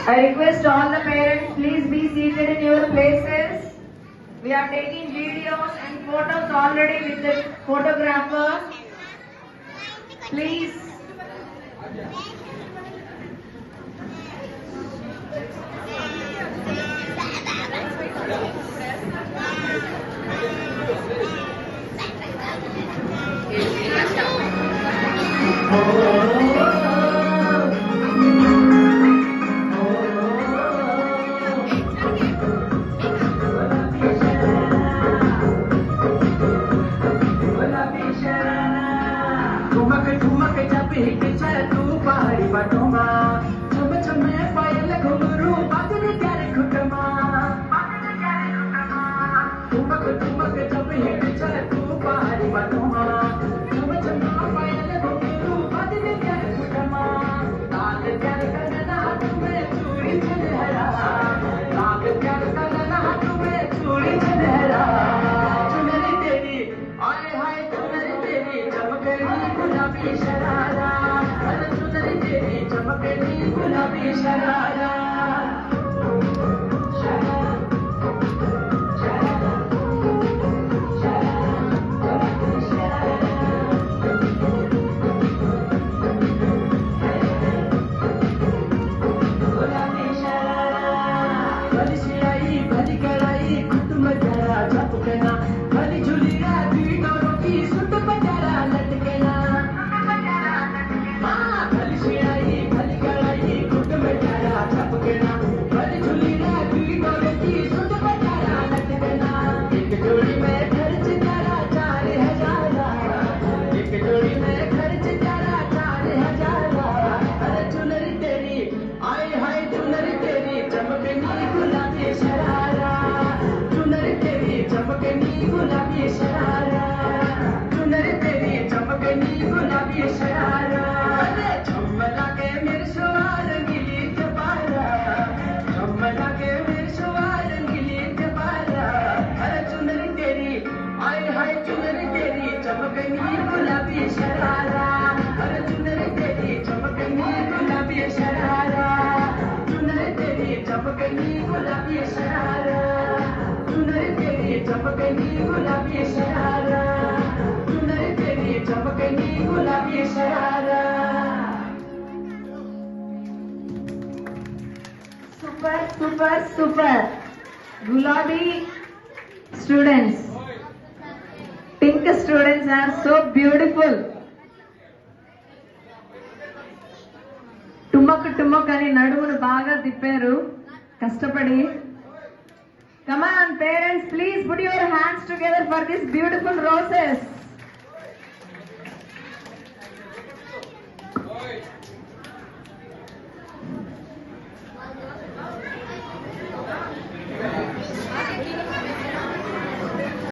I request all the parents, please be seated in your places. We are taking videos and photos already with the photographer. Please. Super. Gulabi students. Pink students are so beautiful. టుమ్మక్ అని నడుమును బాగా తిప్పారు కష్టపడి. Come on parents, please put your hands together for these beautiful roses.